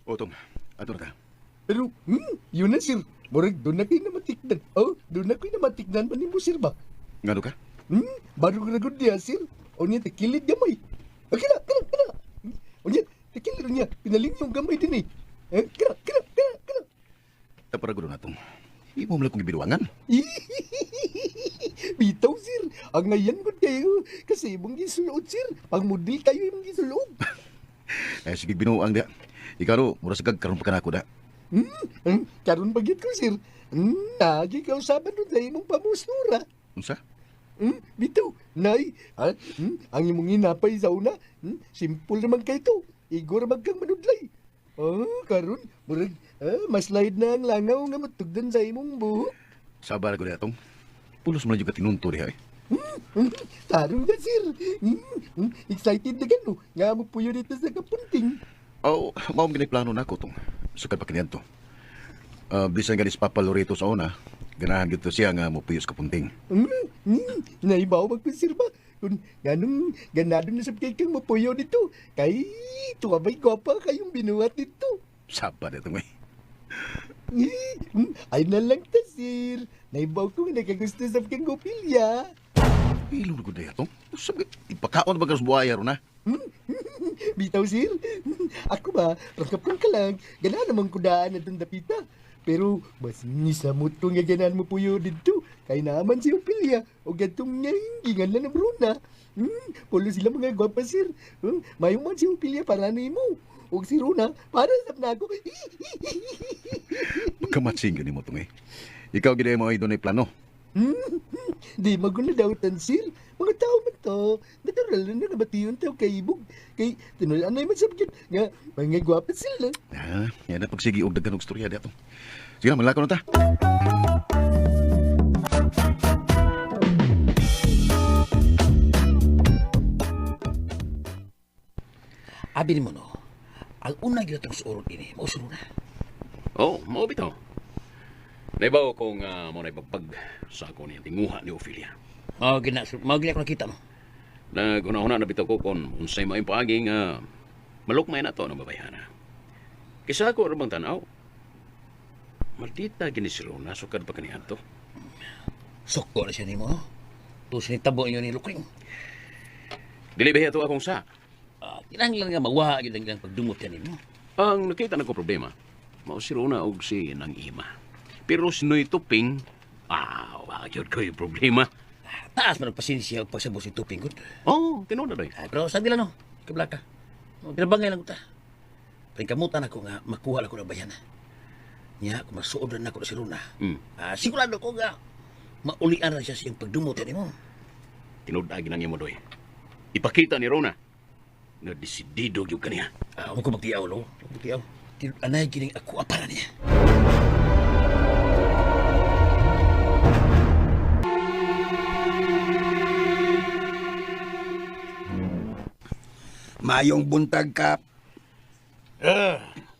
Otong, ato na ta. Pero, yun na sir. Murag, doon na kayo namatikdan. Oh, doon na kayo namatikdan pa ni mo, sir ba? Ngano ka? Baru ragod niya, sir. O niya, takilid gamay. Kena. O niya, takilid niya. Pinaling yung gamay din eh. Kena. Taparago na itong. Imo mo lang kong ibiruangan. Bitaw, sir. Ang ngayon ko kayo. Kasi mong gisulod, sir. Pang model kayo yung gisulod. Sige, binuang dia. Ikaw no, mura sagag karon pa ka na ako da. Karon bagit ko, sir. Nagi ka usapan doon sa imong pamustura. Unsa? Bitaw, nay, ang imong inapay sa una, simple naman kayo to. Igor magkang manudlay. Karon, murag, mas light na ang langaw nga matugdan sa imong buhok. Sabar ko na itong. Pulos mo na yung katinunto diha eh. Tarong na, sir. Excited na gano. Nga mo po yun dito sa kapunting. Maong ginay-plano na ako itong. Sukad pa kanyan to. Bisan ganis Papa Loreto sa una, ganahan gito siya nga mupuyos kapunting. Naibaw magpasirba. Kung ganong ganado na sa kay kang mapuyo dito. Kay tuwabay gwapa kayong binuhat dito. Saba na itong eh. Ay na lang ta, sir. Naibaw ko nga nakagusto sa kang gopilya. Ilong na ko na itong. Sabi, ipakaon ba ka sa buhaya ron ha? Bitaw, sir. Ako ba, rangkap ka lang. Ganahan naman kudaan na itong dapita. Pero, mas nisamot ko nga ganahan mo puyo dito. Kaya naman si Ophelia. O gatong nga hingingan na ng Bruna. Pulo sila mga gwapa, sir. Mayong man si Ophelia para na mo. O si Runa, para sa na ako. Pagkamatsing ganun mo itong eh. Ikaw gina mo ay doon ay plano. Di maguna daw sir. Mga tao man to. Natural na nabatiyon tao kay ibog. Kay tinulaan na yung sabagin. Nga, mga gwapa sila. Yan na pagsigi og daghan og storya dito. Sige na, malakaw na ta. Abi mo no, ang una ginatong sa urod ini, mausuro na. Mao bitaw. Naibaw ko nga mo na ipagpag sa ako niya tinguha ni Ophelia. Mao gina ko nakita mo. Naguna-una na bitaw ko kung unsay maayong paagi nga malukmay na to ng babayana. Kisa ako rabang tanaw. Maldita gini si Rona, sukad pa kanihan to. Soko na siya ni mo. Tapos nitabo niyo ni Lukring. Dili ba ito akong sa? Kinanglan nga mawa yun ang pagdumot yan mo. Ang nakita na ko problema, mao si Rona og si nang ima. Pero sinoy tuping, yun ko yung problema. Taas man ang pasensya o pagsabot si Tuping good. Tinuod na rin. Pero sabi lang no, kabla ka. Pinabangay lang ko ta. Pagkamutan ako nga makuha lang ko na bayana. Niya, kung masuod na ako na si Rona. Sigurado ko nga maulian na siya siyang pagdumot yan mo. Tinuod-agi lang mo doy. Ipakita ni Rona na desidido yung kaniya. Ako ko magtiyaw, lo. Magtiyaw. Anay gining ako apara niya. Mayong buntag ka.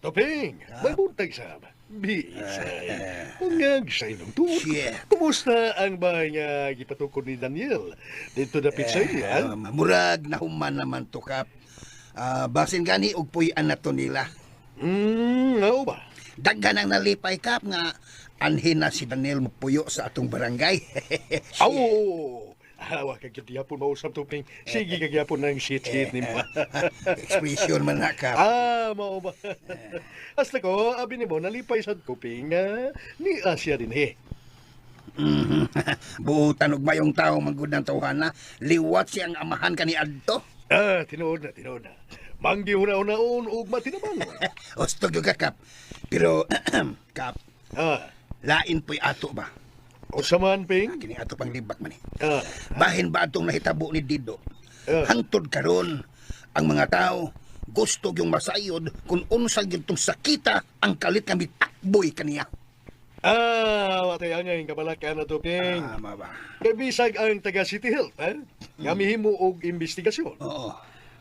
Toping, may buntag sa Bisay. Ungag sa inyong tuod. Kumusta ang bahay nga gipatukod ni Daniel? Dito na pizzeria? Murag na human naman to kap. Basin gani og puy-an na to nila. Ano ba? Daghan ang nalipay kap nga anhin na si Daniel mupuyo sa atong barangay. Awa ka gyapon mausap tuping. Sige ka gyapon ng shit ni mo. Expression man na, Kap. Mao ba? Hasta ko, abi ni mo nalipay sa kuping ni Asia din Buutan og mayong tao manggod ng tawhana, liwat siyang amahan ka ni Adto. Tinuod na. Manggi una-unaon ug matinabang. Ostog yung Kap. Pero, Kap, lain po'y ato ba? O saman, Ping? Kini ato pang libak man eh. Ah. Bahin ba atong nahitabo ni Dido? Hangtod karon ang mga tao gusto yung masayod kung unsang gintong sakita ang kalit nga mitakboy kaniya. Watay angay kabalakan na to, Ping. Tama ba? Kay bisag ang taga City Health, nga mihimo og investigasyon. Oo.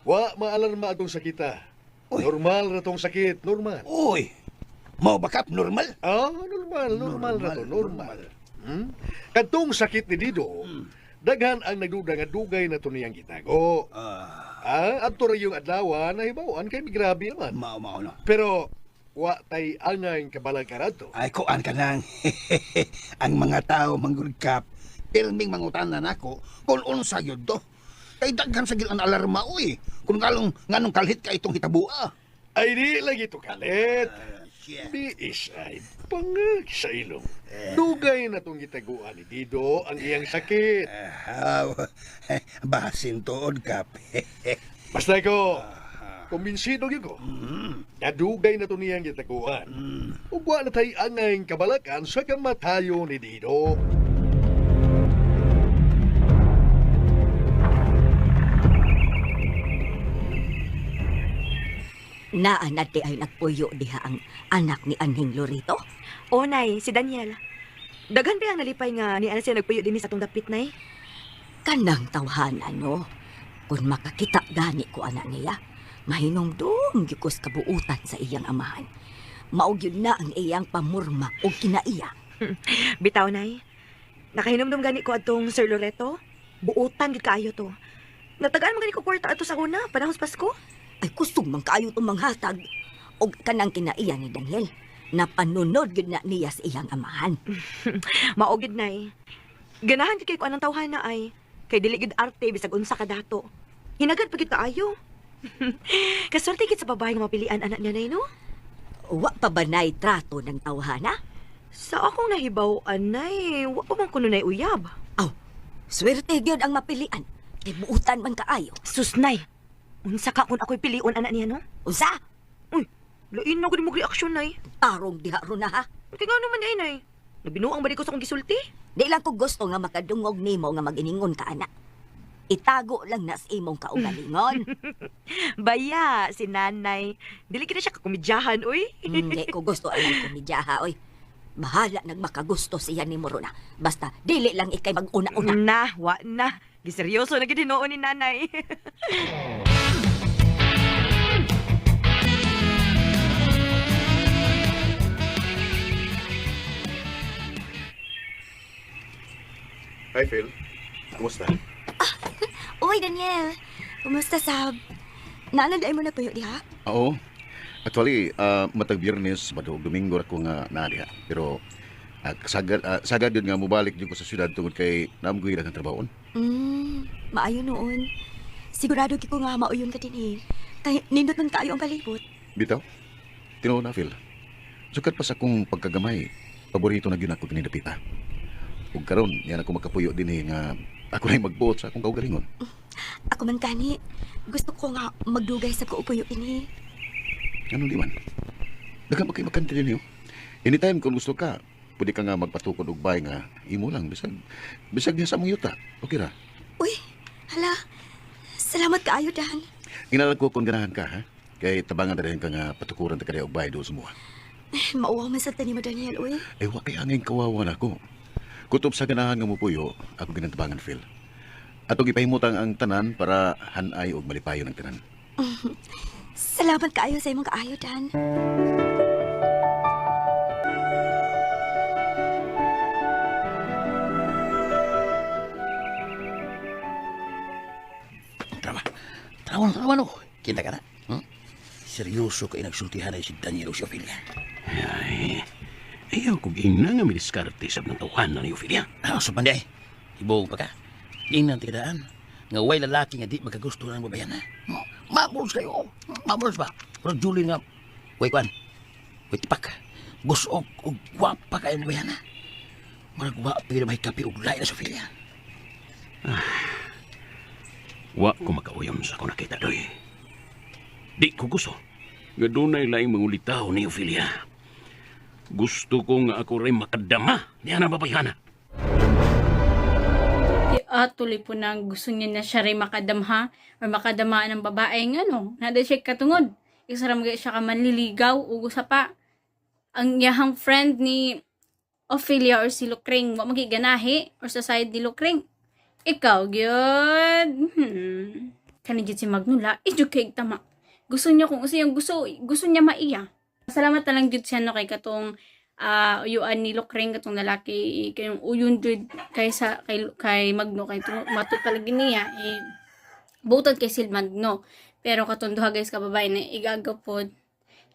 Wa maalarma atong sakita. Normal ra tong sakit, normal. Uy, mau ba, Kap? Normal? Normal ra to, normal. Kadtong sakit ni Dido, daghan ang nagduda nga dugay na to niyang gitago. Adto ra yung adlaw na hibawan kay grabe naman. Mao no. Pero wa tay angay kabalang karato. Ay, kuan ka lang. Ang mga tao, manggod, Kap, pirming mangutanan ako kung unsa yun to. Kay daghan sa gilang alarma, uy. Kung nganong kalhit ka itong hitabua. Ay di lagi to kalit. Biis ay pangag sa ilong. Dugay na tong gitaguan ni Dido ang iyang sakit. Basin tuod, Kap. Basta ko, kumbinsido gyud ko. Nadugay na to niyang gitaguan. Ug wa na tay angay kabalakan sa kamatayo ni Dido. Naanad di ay nagpuyo diha ang anak ni Anhing Lorito? O, Nay, si Daniel. Daghan ba ang nalipay nga ni siya nagpuyo din sa atong dapit, Nay? Kanang tawhana, no? Kung makakita gani ko anak niya, mahinungdong yukos kabuutan sa iyang amahan. Maog yun na ang iyang pamurma o kinaiya. Bitaw, Nay. Nakahinomdom gani ko atong Sir Loreto. Buutan gid kaayo to. Natagaan man gani ko kwarta ato sa una, panahon sa Pasko. Ay kusog man kaayo itong manghatag. O kanang kinaiya ni Daniel, na panunod yun na niya sa iyang amahan. Maogid, Nay. Ganahan kay ko anang tawhana ay kay dili gid arte bisag unsa ka dato. Hinagad pa gid kaayo. Kaswerte gid sa babae nga mapilian anak niya, Nay, no? Wa pa ba na'y trato ng tawhana? Sa akong nahibaw-an, Nay, wa pa man kuno nay uyab. Swerte gyud ang mapilian. Kay buutan man kaayo. Sus, Nay. Unsa ka kung ako'y piliun anak niya, no? Unsa? Uy, lain na ko mo reaksyon, Nay. Tarong diha ron na, ha? Kaya nga naman, Nay. Nabinuang ba di ko sa akong gisulti? Di lang ko gusto nga makadungog nimo nga mag-iningon ka, anak. Itago lang na sa imong kaugalingon. Baya, si Nanay. Dili kita siya kakumidyahan, uy. Hindi ko gusto ang kumidyaha, oy. Bahala nagmakagusto siya ni Morona. Basta, dili lang ikay mag-una-una. Wa na. Giseryoso na gidinoon ni Nanay. Hi, Phil. Kumusta? Uy, Daniel. Kumusta, Sab? Naanad ay mo na puyo diha? Oo. Actually, matag Biyernes, matag Domingo ako nga naadiha. Pero, sagad yun nga mubalik yun ko sa syudad tungod kay naamguhin ang trabaho. Maayo noon. Sigurado ko nga mauyon ka din eh. Kaya nindot man kayo ang palibot. Bitaw? Tinoon na, Phil. Sukat pa sa akong pagkagamay, paborito na yun ako kinidapita. Ug karon, yan ako makapuyo din eh nga ako na magbuot sa akong kaugalingon. Ako man kani, gusto ko nga magdugay sa kaupuyo ini. Ano di man? Dagan pa kayo makanti din yun. Anytime kung gusto ka, pwede ka nga magpatukod og bay nga imo lang bisag niya sa mong yuta. Okay ra? Uy, hala. Salamat kaayo, Dan. Inalag ko kung ganahan ka, ha? Kay tabangan na rin ka nga patukuran ta kaya og bay do semua. Mauwaw man sa tani mo, Daniel, uy. Eh, wa kay angin kawawa na ako. Kutob sa ganahan nga mo puyo, ako ginatabangan, Phil. Atong ipahimutang ang tanan para hanay og malipayo ng tanan. Salamat kaayo sa imong kaayo, Dan. Trawan no. Kita ka na. Seryoso ka inagsultihan ay si Daniel o si Ophelia. Ay, ayaw ko ginang nga midiskarte sa ng tawanan ni Ophelia. So panday, ibuong pa ka. Ingnan tidaan. Nga way lalaki nga di magkagusto ng babayan na. Mabulos kayo. Mabulos ba? Pero Julie nga, way kwan. Way tipak. Gusto o gwapa kayo ng babayan na. Marag wa pwede mahikapi og lain na Sofia. Wa ko makauyam sa ako nakita doy. Di ko gusto. Nga dunay laing mangulitaw ni Ophelia. Gusto ko nga ako rin makadama niya na babayana. Tuloy po na gusto niya na siya rin makadamha or makadamaan ng babae nga no. Nada siya katungod. Isa ram siya ka manliligaw o sa pa. Ang yahang friend ni Ophelia or si Lucring wa magiganahi or sa side ni Lucring. Ikaw gyud. Kanijit si Magnula, ijo kay tama. Gusto niya kung usa yung gusto niya maiya. Salamat na lang jud siya no kay katong uyuan ni Lucring katong lalaki kayong uyon jud kaysa kay Magno kay matut palagi niya butod kay sil Magno. Pero katong duha guys ka babae na igagapod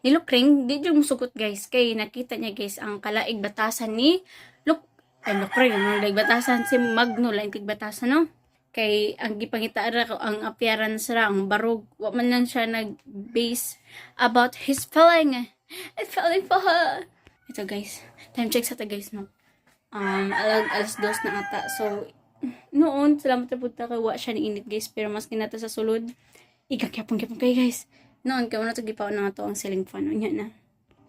ni Lucring di jud musugot guys kay nakita niya guys ang kalaig batasan ni Lucring no laig batasan si Magno laing tigbatasan no. Kay ang gipangita ra ang appearance ra ang barog wa man lang siya nag-base about his feeling. I'm feeling for her. Ito guys, time check sa ta guys no. Alas 2 na ata. So noon salamat na punta kay wa siya ni init guys pero mas kinata sa sulod. Igakyapon kay guys. Noon kay wala to gipaon na to ang ceiling fan unya na.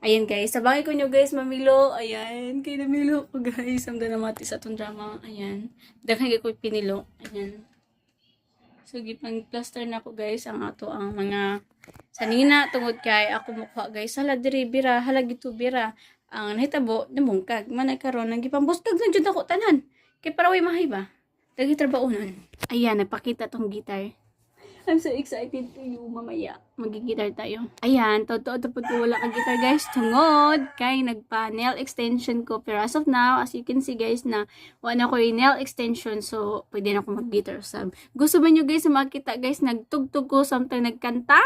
Ayan guys, sabangay ko nyo guys, mamilo. Ayan, kay namilo ko guys. Ang ganamati sa itong drama. Ayan. Daghan ko pinilo. Ayan. So, gipang plaster na ko guys. Ang ato ang mga sanina tungod kay ako mukha guys. Hala diri bira, hala gitu bira. Ang nahitabo, namungkag. Manay karon nang gipang buskag lang dyan ako tanan. Kay para way mahay ba? Dagi trabaho nun. Ayan, nagpakita tong guitar. I'm so excited to you mamaya. Magigitar tayo. Ayan, totoo tapos wala kang guitar guys. Tungod kay nagpa nail extension ko. Pero as of now, as you can see guys na wala ko yung nail extension. So, pwede na ako mag-guitar sub. Gusto ba nyo guys na makita guys nagtugtog ko something nagkanta?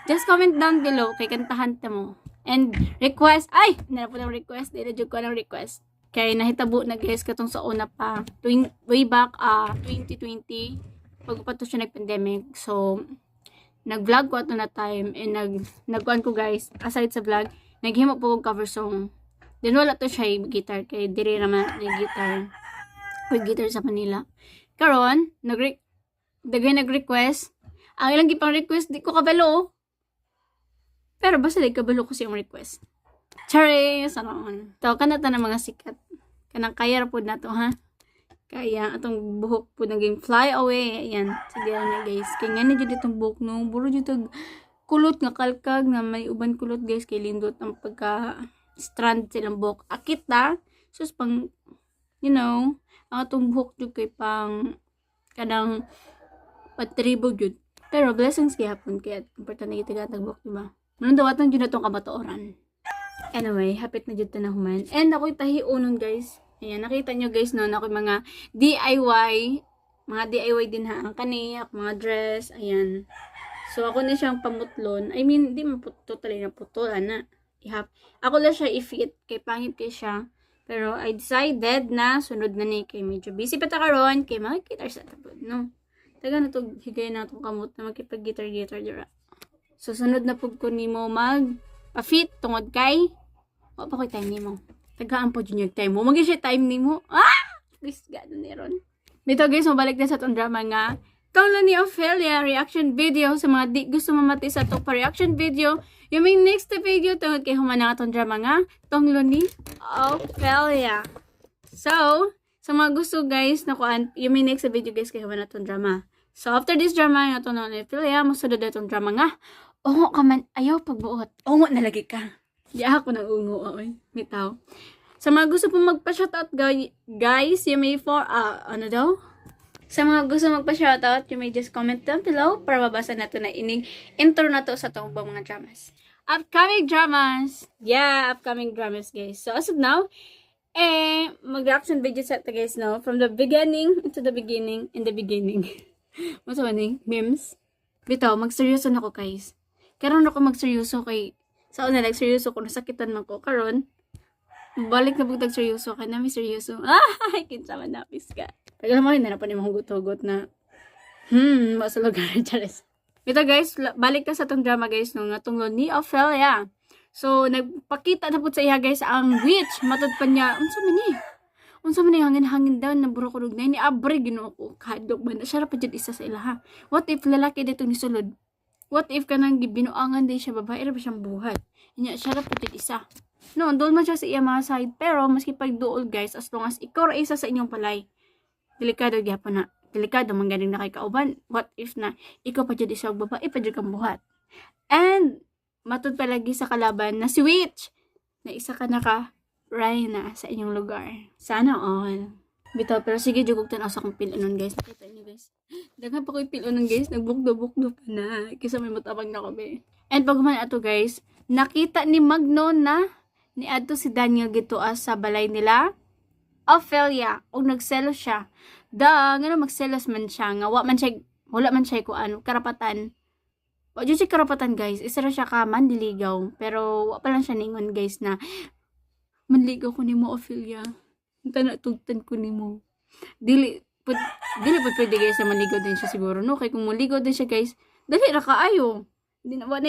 Just comment down below kay kantahan ta mo. And request, ay! Nara po ng request. Dinadjog ko ng request. Kay nahitabo na guys katong sa una pa. Way back 2020. Pag pa to siya nag-pandemic. So, nag-vlog ko ato na time and nag-kuhan ko guys, aside sa vlog, naghimo po kong cover song. Then wala to siya yung guitar, kay diri naman yung guitar. With guitar sa Manila. Karon, nag-request. Ang ilang gipang request, di ko kabalo. Pero basta di kabalo ko siyang request. Charis! Ano? Ito, kanata ng mga sikat. Kanang kaya po na to, ha? Kaya atong buhok po naging fly away. Ayan. Sige na guys. Kaya nga na dyan itong buhok no. Buro dyan kulot nga kalkag nga may uban kulot guys. Kay lindot ang pagka strand silang buhok. Akit na. Sus pang, you know, ang atong buhok dyan kay pang kanang patribo dyan. Pero blessings kaya hapon. Kaya important na itigatag buhok diba. Manandawatan dyan na itong kabatoran. Anyway, hapit na dyan na human. And ako'y tahiunon guys. Ayan, nakita nyo guys no, ako mga DIY din ha, ang kaniyak, mga dress, ayan. So, ako na siyang pamutlon. I mean, di man totally na putol, ana. Ako lang siya i-fit, kay pangit kay siya. Pero, I decided na, sunod na ni, kay medyo busy pa ta karon kay mga guitar sa tapod, no? Taga na to, higay na itong kamot na magkipag-guitar dira. So, sunod na po ko ni mo mag-fit, tungod kay, o pa ko'y time ni mo. Tagaan po junior time mo. Mag-isya time ni mo. Guys, gano'n ni Ron. Dito guys, mabalik na sa itong drama nga. Tunglo ni Ophelia reaction video sa mga di gusto mamati sa itong reaction video. Yung may next video tungkol kay humana nga itong drama nga. Tunglo ni Ophelia. So, sa mga gusto guys, nakuan, yung may next video guys kay humana itong drama. So, after this drama nga tunglo ni Ophelia, masunod na itong drama nga. Oo ka man, ayaw pagbuot. Oo nalagi ka. Di ako nang ungo, oy. Bitaw. Sa mga gusto pong magpa-shoutout, guys, you may ano daw? Sa mga gusto magpa-shoutout, you may just comment down below para mabasa na to na ining intro na to sa itong mga dramas. Upcoming dramas! Yeah, upcoming dramas, guys. So, as of now, mag-reaction video sa ito, guys, no? From the beginning into the beginning, in the beginning. What's the memes? Bitaw, magseryoso na ko, guys. Karon ako magseryoso kay sa una, nagseryoso ko, nasakitan man ko. Karon, balik na pag nagseryoso ka na, may seryoso. Kinsa man napis ka. Pag alam mo, hindi na pa ni mga hugot-hugot na, sa lugar, Charis. Ito guys, balik na sa tong drama guys, nung natunglo ni Ophelia. So, nagpakita na po sa iya guys, ang witch, matod pa niya, unsa man ni hangin-hangin daw, naburo ko na, ni abre, ginoo ko, kadok ba na, siya pa dyan isa sa ilaha. What if lalaki dito ni sulod? What if kanang binuangan din siya, babae ra ba siyang buhat? Inya, siya ra pa dyan isa. No, doon man siya sa iya mga side, pero maski pag dool guys, as long as ikaw ra isa sa inyong palay, delikado gyapon na. Delikado man ganing na kay kauban. What if na ikaw pa dyan isa babae pa dyan kang buhat? And matod palagi sa kalaban na si witch na isa ka naka Ryan sa inyong lugar. Sana all. Bitaw, pero sige, jugog tan asa kong pilunon guys. Nakita niyo guys. Daghan pa ko yung pilunon guys. Nagbukdo-bukdo pa na. Kisa may matabang na ko be. And pag man ato guys, nakita ni Magno na ni adto si Daniel gito sa balay nila Ophelia. O nagselos siya. Nga magselos man siya. Nga wala man siya ko karapatan. O dyan siya karapatan guys. Isa ra siya ka manliligaw. Pero wala pa lang siya ningon guys na manligaw ko ni mo, Ophelia. Tanatugtan ko ni mo. Dili po pwede guys na manligaw din siya siguro, no? Kaya kung manligaw din siya guys, dali ra kaayo. Hindi na ba na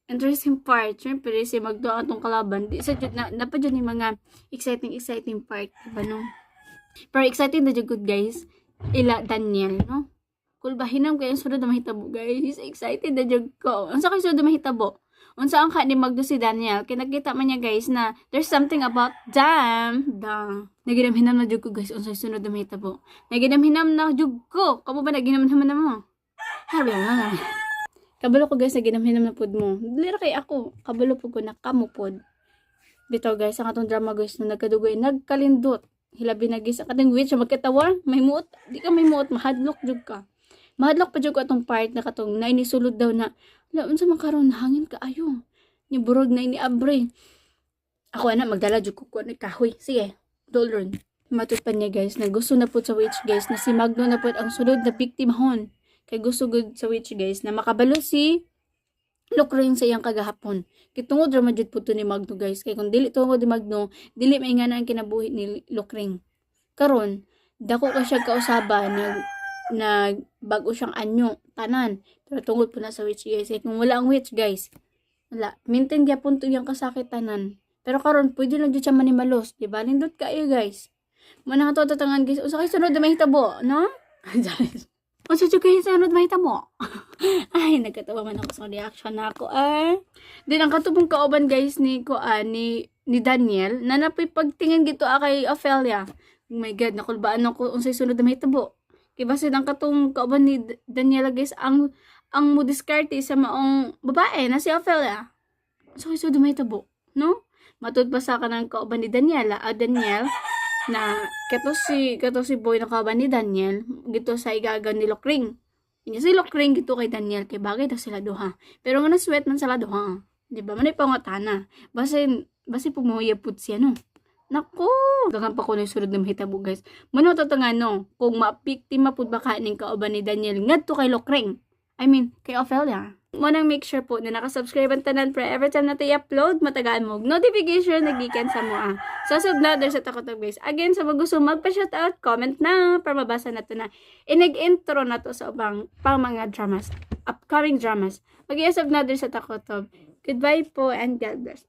interesting part. Siyempre, si magdoa atong kalaban. Di sa dapat dyan yung mga exciting part. Diba, no? Pero exciting na dyan good guys. Ila Daniel, no? Kung bahinam kayo ang sunod na mahitabo guys. Excited na dyan ko. Ang sa kayo sunod na mahitabo? Unsa ang ni Magdo si Daniel, kinakita man niya guys na there's something about them. Naginamhinam na jud ko guys, unsa sunod na mahitabo. Naginamhinam na jud ko. Kamo ba naginamhinam na mo? Hala. Kabalo ko guys, naginamhinam na pud mo. Dili ra kay ako. Kabalo pud ko na kamo pud. Bitaw guys, ang atong drama guys na nagkadugoy, nagkalindot. Hilabi na guys, ang ating witch magkatawa, may muot. Di ka may muot, mahadlok jud ka. Mahadlok pa jud ko atong part na katong na inisulod daw na unsa man karon hangin kaayo. Ni burog na ini abre. Ako ana magdala jud ko ni kahoy. Sige, dolron. Matut pa niya guys na gusto na pud sa witch guys na si Magno na pud ang sulod na biktimahon. Kay gusto gud sa witch guys na makabalo si Lokring sa iyang kagahapon. Kitungod ra man jud pud ni Magno guys. Kay kung dili tungod ni Magno, dili maingana ang kinabuhi ni Lokring. Karon, dako ka siya kausaba bago siyang anyo, tanan. Pero tungod po na sa witch guys. Kung wala ang witch guys, wala. Maintain gyapon to yung kasakit tanan. Pero karon pwede lang dyan siya manimalos. Diba? Lindot kayo guys. Manang ito tatangan guys. Usa kayo sunod na mahitabo, no? Usa kayo sunod mahitabo. Ay, nagkatawa man ako sa reaction na ako. Then ang katubong kauban guys ni Daniel, na napoy pagtingin gito kay Ophelia. Oh my God, nakulbaan ako unsay sunod na mahitabo. Kaya basin ang katong kauban ni Daniela guys, ang mo diskarte sa maong babae na si Ophelia. So, dumay tabo, no? Matud pa sa kanang kauban ni Daniel na kato si boy na kauban ni Daniel, gito sa igagan ni Lokring. Inya si Lokring gito kay Daniel, kay bagay daw sila duha. Pero nga naswet man sila duha. Di ba? Manay pangutana. Basin pumuyapod siya, no? Naku! Dagan pa ko na sunod na mahitabo guys. Mano tatangan no, kung mapiktima pud ba ka ning kauban ni Daniel ngadto kay Lokring. I mean, kay Ophelia. Munang make sure po na nakasubscribe ang tanan para every time na tayo upload, matagaan mo notification nagikan sa mua. So, subnader sa takotog guys. Again, sa mga gusto magpa-shoutout, comment na para mabasa na to na. Inag-intro na to sa ubang pang mga dramas, upcoming dramas. Mag-i-subnader sa takotog. Goodbye po and God bless.